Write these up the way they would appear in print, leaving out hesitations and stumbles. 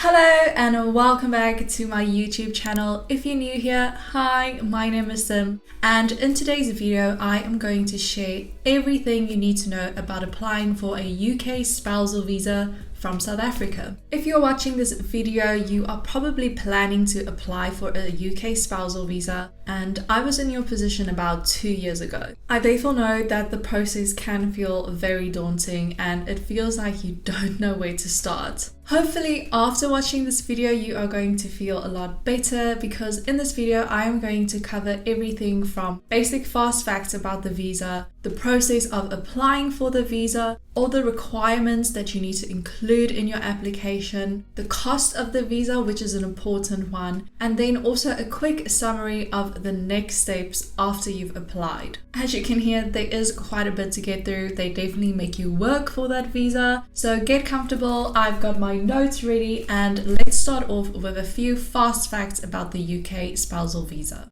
Hello and welcome back to my YouTube channel. If you're new here, hi, my name is Sim, and in today's video I am going to share everything you need to know about applying for a UK spousal visa from South Africa. If you're watching this video, you are probably planning to apply for a UK spousal visa, and I was in your position about 2 years ago. I therefore know that the process can feel very daunting and it feels like you don't know where to start. Hopefully after watching this video you are going to feel a lot better, because in this video I am going to cover everything from basic fast facts about the visa, the process of applying for the visa, all the requirements that you need to include in your application, the cost of the visa, which is an important one, and then also a quick summary of the next steps after you've applied. As you can hear, there is quite a bit to get through. They definitely make you work for that visa. So get comfortable. I've got my notes ready, and let's start off with a few fast facts about the UK spousal visa.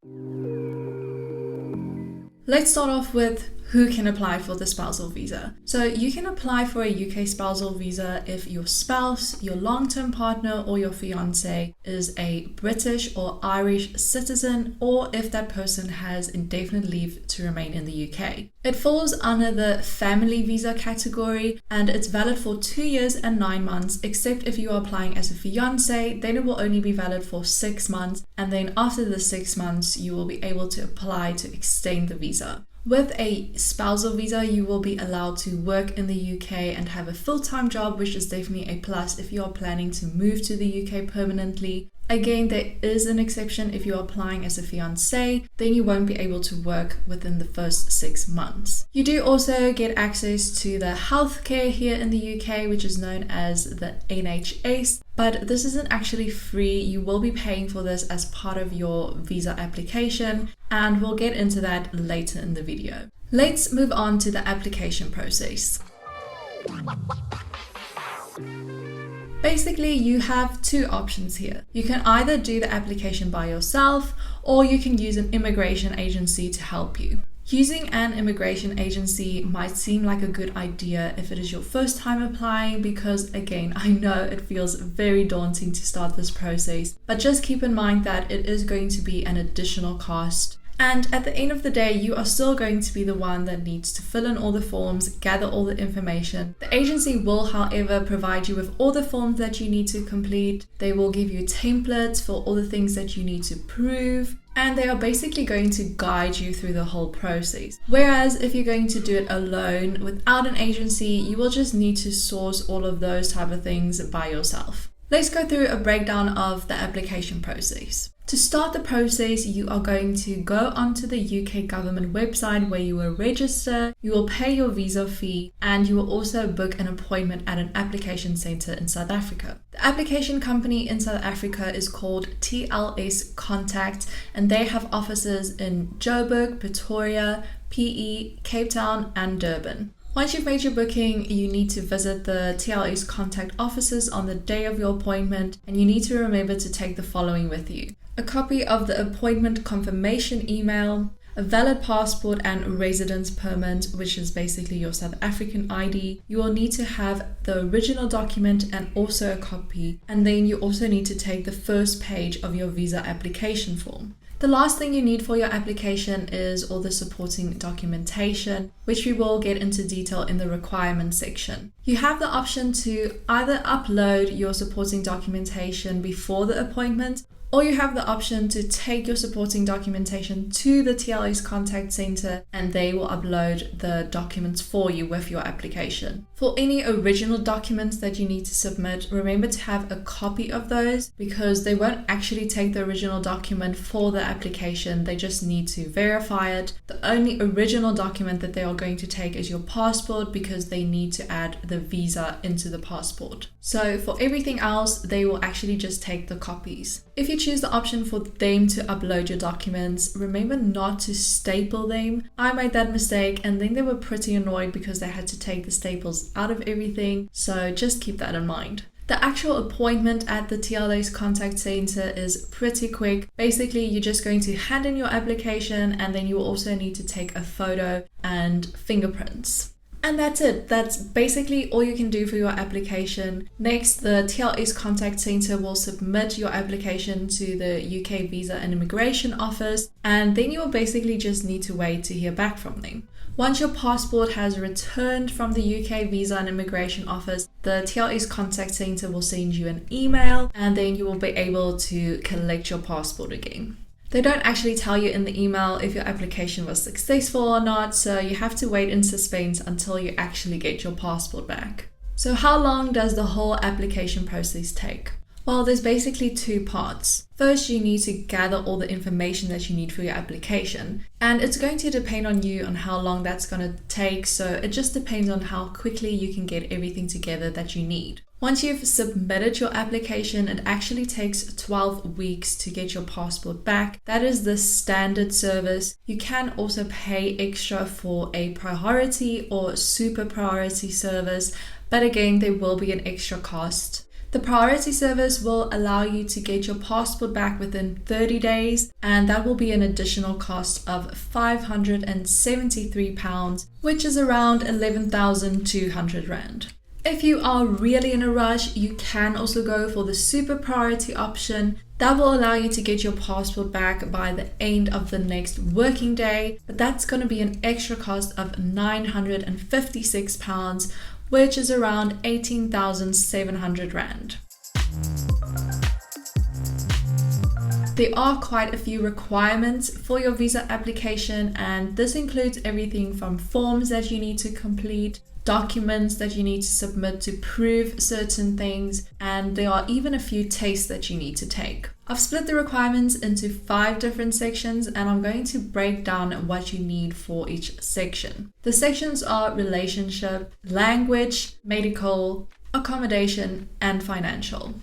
Let's start off with who can apply for the spousal visa. So you can apply for a UK spousal visa if your spouse, your long-term partner, or your fiance is a British or Irish citizen, or if that person has indefinite leave to remain in the UK. It falls under the family visa category and it's valid for 2 years and 9 months, except if you are applying as a fiance, then it will only be valid for 6 months, and then after the 6 months you will be able to apply to extend the visa. With a spousal visa, you will be allowed to work in the UK and have a full-time job, which is definitely a plus if you are planning to move to the UK permanently. Again, there is an exception. If you are applying as a fiancé, then you won't be able to work within the first 6 months. You do also get access to the healthcare here in the UK, which is known as the NHS, but this isn't actually free. You will be paying for this as part of your visa application, and we'll get into that later in the video. Let's move on to the application process. Basically, you have two options here. You can either do the application by yourself, or you can use an immigration agency to help you. Using an immigration agency might seem like a good idea if it is your first time applying, because again, I know it feels very daunting to start this process, but just keep in mind that it is going to be an additional cost. And at the end of the day, you are still going to be the one that needs to fill in all the forms, gather all the information. The agency will, however, provide you with all the forms that you need to complete. They will give you templates for all the things that you need to prove, and they are basically going to guide you through the whole process. Whereas if you're going to do it alone without an agency, you will just need to source all of those type of things by yourself. Let's go through a breakdown of the application process. To start the process, you are going to go onto the UK government website where you will register, you will pay your visa fee, and you will also book an appointment at an application centre in South Africa. The application company in South Africa is called TLS Contact, and they have offices in Joburg, Pretoria, PE, Cape Town, and Durban. Once you've made your booking, you need to visit the TLS Contact offices on the day of your appointment, and you need to remember to take the following with you: a copy of the appointment confirmation email, a valid passport and residence permit, which is basically your South African ID. You will need to have the original document and also a copy, and then you also need to take the first page of your visa application form. The last thing you need for your application is all the supporting documentation, which we will get into detail in the requirements section. You have the option to either upload your supporting documentation before the appointment, or you have the option to take your supporting documentation to the TLS Contact Centre and they will upload the documents for you with your application. For any original documents that you need to submit, remember to have a copy of those, because they won't actually take the original document for the application, they just need to verify it. The only original document that they are going to take is your passport, because they need to add the visa into the passport. So for everything else, they will actually just take the copies. If you choose the option for them to upload your documents, remember not to staple them. I made that mistake and then they were pretty annoyed because they had to take the staples out of everything, so just keep that in mind. The actual appointment at the TLS Contact Centre is pretty quick. Basically, you're just going to hand in your application and then you will also need to take a photo and fingerprints. And that's it. That's basically all you can do for your application. Next, the TLS Contact Centre will submit your application to the UK Visa and Immigration Office, and then you will basically just need to wait to hear back from them. Once your passport has returned from the UK Visa and Immigration Office, the TLS Contact Centre will send you an email, and then you will be able to collect your passport again. They don't actually tell you in the email if your application was successful or not, so you have to wait in suspense until you actually get your passport back. So how long does the whole application process take? Well, there's basically two parts. First, you need to gather all the information that you need for your application, and it's going to depend on you on how long that's going to take, so it just depends on how quickly you can get everything together that you need. Once you've submitted your application, it actually takes 12 weeks to get your passport back. That is the standard service. You can also pay extra for a priority or super priority service, but again, there will be an extra cost. The priority service will allow you to get your passport back within 30 days, and that will be an additional cost of £573, which is around 11,200 Rand. If you are really in a rush, you can also go for the super priority option. That will allow you to get your passport back by the end of the next working day, but that's going to be an extra cost of £956, which is around 18,700 Rand. There are quite a few requirements for your visa application, and this includes everything from forms that you need to complete, documents that you need to submit to prove certain things, and there are even a few tests that you need to take. I've split the requirements into 5 different sections, and I'm going to break down what you need for each section. The sections are relationship, language, medical, accommodation, and financial.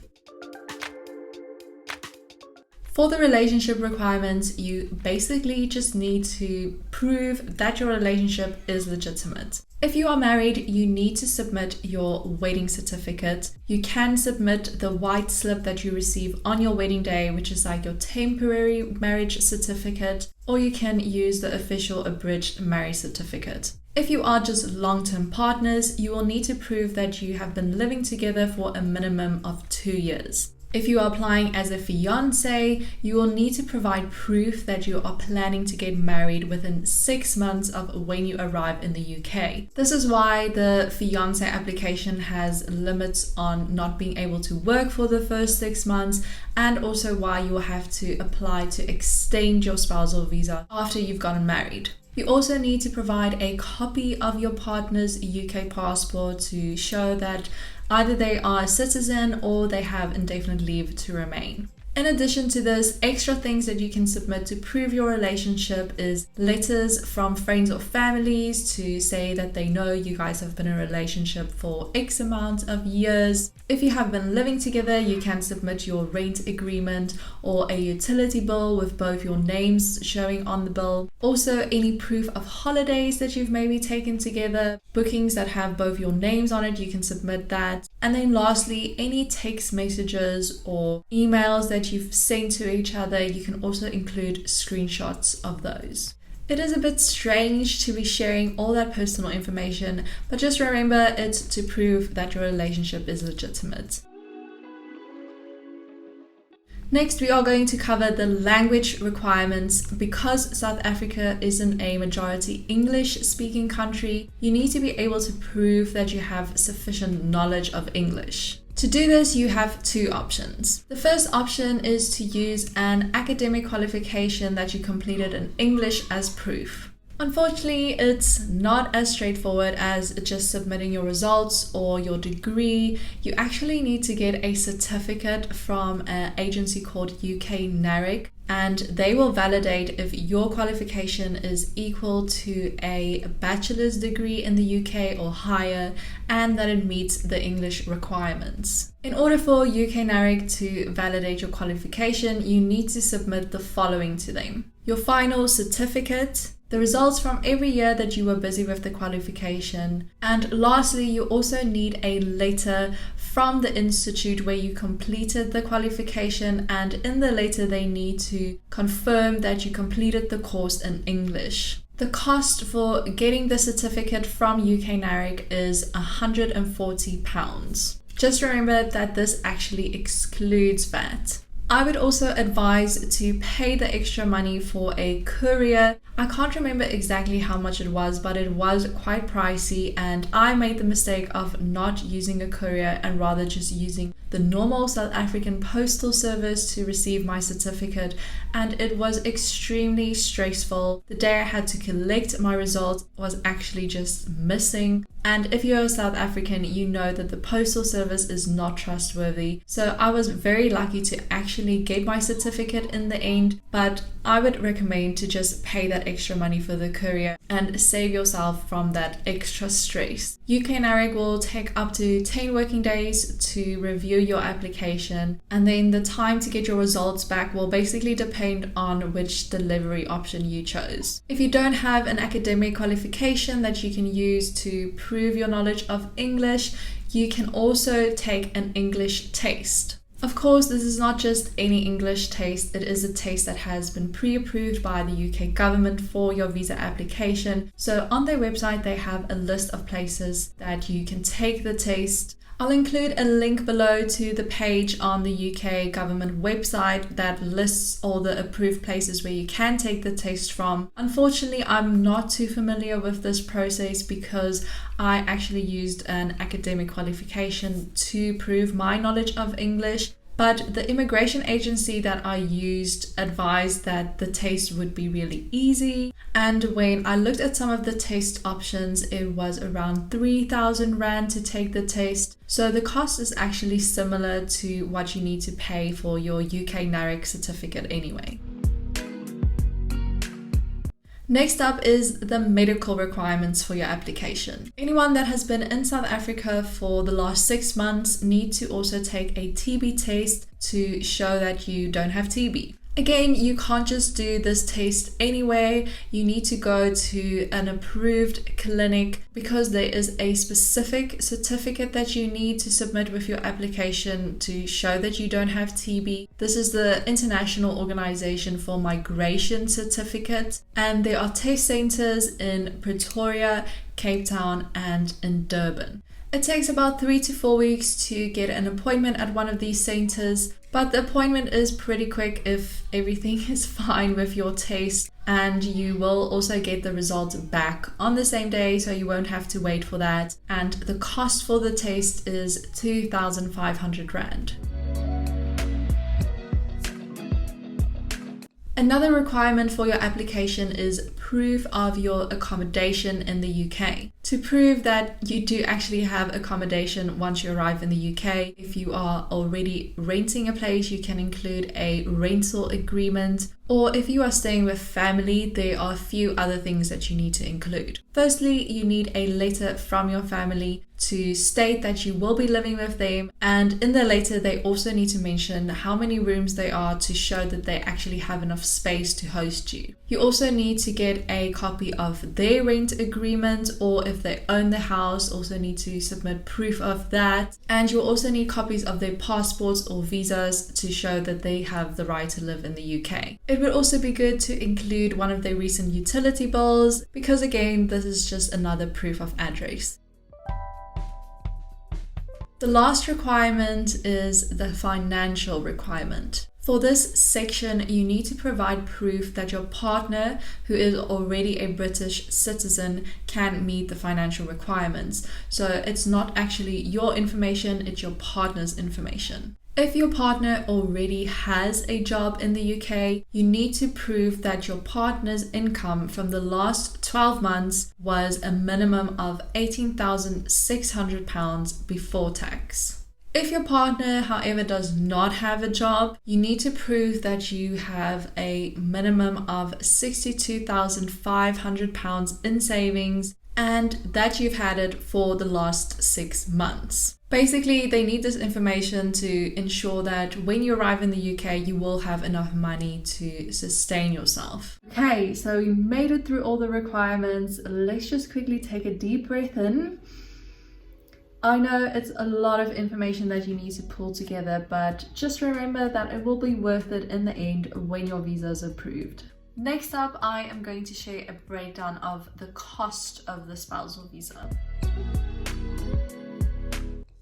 For the relationship requirements, you basically just need to prove that your relationship is legitimate. If you are married, you need to submit your wedding certificate. You can submit the white slip that you receive on your wedding day, which is like your temporary marriage certificate, or you can use the official abridged marriage certificate. If you are just long-term partners, you will need to prove that you have been living together for a minimum of 2 years. If you are applying as a fiancé, you will need to provide proof that you are planning to get married within 6 months of when you arrive in the UK. This is why the fiancé application has limits on not being able to work for the first 6 months, and also why you will have to apply to extend your spousal visa after you've gotten married. You also need to provide a copy of your partner's UK passport to show that either they are a citizen or they have indefinite leave to remain. In addition to this, extra things that you can submit to prove your relationship is letters from friends or families to say that they know you guys have been in a relationship for X amount of years. If you have been living together, you can submit your rent agreement or a utility bill with both your names showing on the bill. Also, any proof of holidays that you've maybe taken together, bookings that have both your names on it, you can submit that. And then lastly, any text messages or emails that you've sent to each other, you can also include screenshots of those. It is a bit strange to be sharing all that personal information, but just remember it's to prove that your relationship is legitimate. Next, we are going to cover the language requirements. Because South Africa isn't a majority English-speaking country, you need to be able to prove that you have sufficient knowledge of English. To do this, you have 2 options. The first option is to use an academic qualification that you completed in English as proof. Unfortunately, it's not as straightforward as just submitting your results or your degree. You actually need to get a certificate from an agency called UK NARIC, and they will validate if your qualification is equal to a bachelor's degree in the UK or higher, and that it meets the English requirements. In order for UK NARIC to validate your qualification, you need to submit the following to them: your final certificate, the results from every year that you were busy with the qualification, and lastly, you also need a letter from the institute where you completed the qualification, and in the letter they need to confirm that you completed the course in English. The cost for getting the certificate from UK NARIC is £140. Just remember that this actually excludes VAT. I would also advise to pay the extra money for a courier. I can't remember exactly how much it was, but it was quite pricey, and I made the mistake of not using a courier and rather just using the normal South African postal service to receive my certificate, and it was extremely stressful. The day I had to collect my results was actually just missing. And if you're a South African, you know that the postal service is not trustworthy. So I was very lucky to actually get my certificate in the end, but I would recommend to just pay that extra money for the courier and save yourself from that extra stress. UK NARIC will take up to 10 working days to review your application, and then the time to get your results back will basically depend on which delivery option you chose. If you don't have an academic qualification that you can use to prove your knowledge of English, you can also take an English test. Of course, this is not just any English test, it is a test that has been pre-approved by the UK government for your visa application. So on their website, they have a list of places that you can take the test. I'll include a link below to the page on the UK government website that lists all the approved places where you can take the test from. Unfortunately, I'm not too familiar with this process because I actually used an academic qualification to prove my knowledge of English. But the immigration agency that I used advised that the test would be really easy. And when I looked at some of the test options, it was around 3,000 Rand to take the test. So the cost is actually similar to what you need to pay for your UK NARIC certificate anyway. Next up is the medical requirements for your application. Anyone that has been in South Africa for the last 6 months need to also take a TB test to show that you don't have TB. Again, you can't just do this test anywhere. You need to go to an approved clinic because there is a specific certificate that you need to submit with your application to show that you don't have TB. This is the International Organization for Migration Certificate, and there are test centers in Pretoria, Cape Town, and in Durban. It takes about 3 to 4 weeks to get an appointment at one of these centers, but the appointment is pretty quick if everything is fine with your test, and you will also get the results back on the same day, so you won't have to wait for that. And the cost for the test is 2,500 Rand. Another requirement for your application is proof of your accommodation in the UK. To prove that you do actually have accommodation once you arrive in the UK, if you are already renting a place, you can include a rental agreement. Or if you are staying with family, there are a few other things that you need to include. Firstly, you need a letter from your family to state that you will be living with them, and in the letter they also need to mention how many rooms they are to show that they actually have enough space to host you. You also need to get a copy of their rent agreement, or if they own the house, also need to submit proof of that. And you'll also need copies of their passports or visas to show that they have the right to live in the UK. It would also be good to include one of their recent utility bills because again, this is just another proof of address. The last requirement is the financial requirement. For this section, you need to provide proof that your partner, who is already a British citizen, can meet the financial requirements. So it's not actually your information, it's your partner's information. If your partner already has a job in the UK, you need to prove that your partner's income from the last 12 months was a minimum of £18,600 before tax. If your partner, however, does not have a job, you need to prove that you have a minimum of £62,500 in savings and that you've had it for the last 6 months. Basically, they need this information to ensure that when you arrive in the UK, you will have enough money to sustain yourself. Okay, so we made it through all the requirements. Let's just quickly take a deep breath in. I know it's a lot of information that you need to pull together, but just remember that it will be worth it in the end when your visa is approved. Next up, I am going to share a breakdown of the cost of the spousal visa.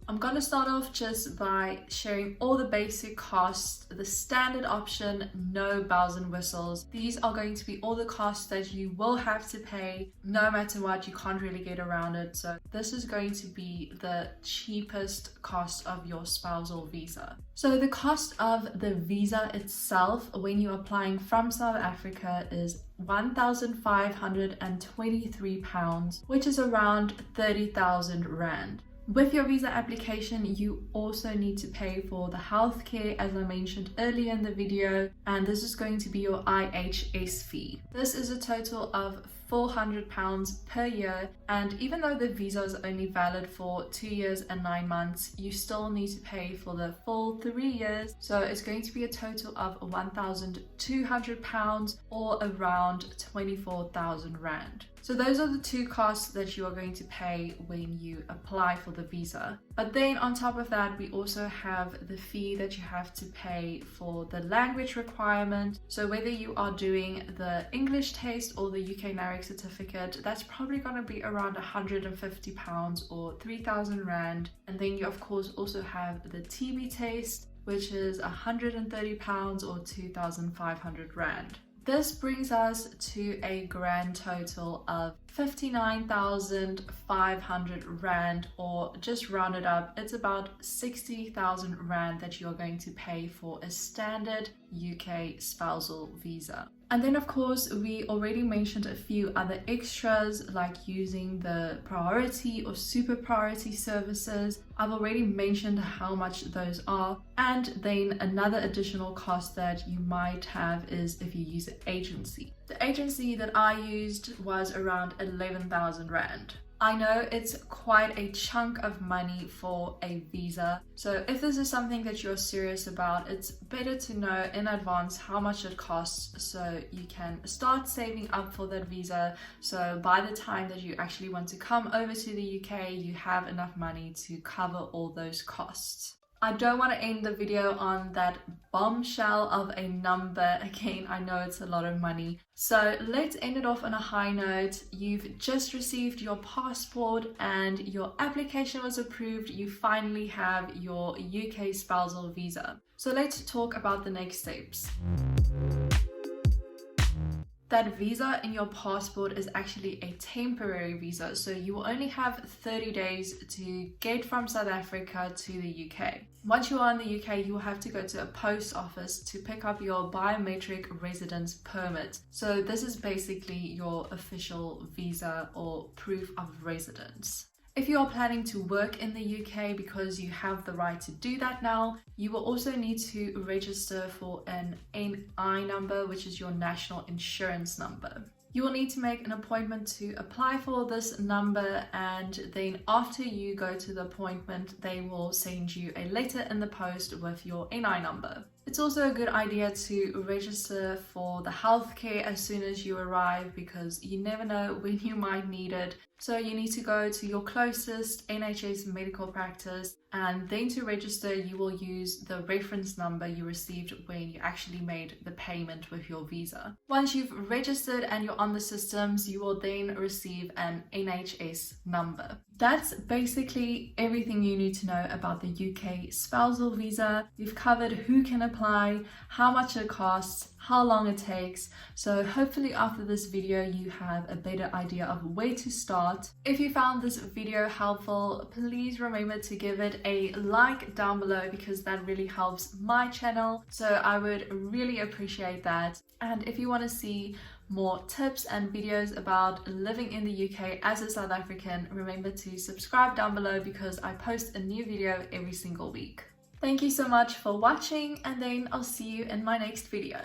I'm going to start off just by sharing all the basic costs. The standard option, no bells and whistles. These are going to be all the costs that you will have to pay no matter what. You can't really get around it. So this is going to be the cheapest cost of your spousal visa. So the cost of the visa itself when you're applying from South Africa is £1,523, which is around 30,000 Rand. With your visa application, you also need to pay for the healthcare, as I mentioned earlier in the video, and this is going to be your IHS fee. This is a total of £400 per year, and even though the visa is only valid for 2 years and 9 months, you still need to pay for the full 3 years. So it's going to be a total of £1,200 or around 24,000 Rand. So those are the two costs that you are going to pay when you apply for the visa. But then on top of that, we also have the fee that you have to pay for the language requirement. So whether you are doing the English test or the UK NARIC certificate, that's probably going to be around £150 or 3,000 Rand. And then you of course also have the TB test, which is £130 or 2,500 Rand. This brings us to a grand total of 59,500 Rand, or just rounded up, it's about 60,000 Rand that you're going to pay for a standard UK spousal visa. And then of course, we already mentioned a few other extras like using the priority or super priority services. I've already mentioned how much those are. And then another additional cost that you might have is if you use an agency. The agency that I used was around 11,000 Rand. I know it's quite a chunk of money for a visa. So if this is something that you're serious about, it's better to know in advance how much it costs so you can start saving up for that visa. So by the time that you actually want to come over to the UK, you have enough money to cover all those costs. I don't want to end the video on that bombshell of a number. Again, I know it's a lot of money. So let's end it off on a high note. You've just received your passport and your application was approved. You finally have your UK spousal visa. So let's talk about the next steps. That visa in your passport is actually a temporary visa, so you will only have 30 days to get from South Africa to the UK. Once you are in the UK, you will have to go to a post office to pick up your biometric residence permit. So this is basically your official visa or proof of residence. If you are planning to work in the UK, because you have the right to do that now, you will also need to register for an NI number, which is your national insurance number. You will need to make an appointment to apply for this number, and then after you go to the appointment, they will send you a letter in the post with your NI number. It's also a good idea to register for the healthcare as soon as you arrive, because you never know when you might need it. So you need to go to your closest NHS medical practice, and then to register you will use the reference number you received when you actually made the payment with your visa. Once you've registered and you're on the systems, you will then receive an NHS number. That's basically everything you need to know about the UK spousal visa. We've covered who can apply, how much it costs, how long it takes. So hopefully after this video you have a better idea of where to start. If you found this video helpful, please remember to give it a like down below, because that really helps my channel. So I would really appreciate that. And if you want to see more tips and videos about living in the UK as a South African, remember to subscribe down below, because I post a new video every single week. Thank you so much for watching, and then I'll see you in my next video.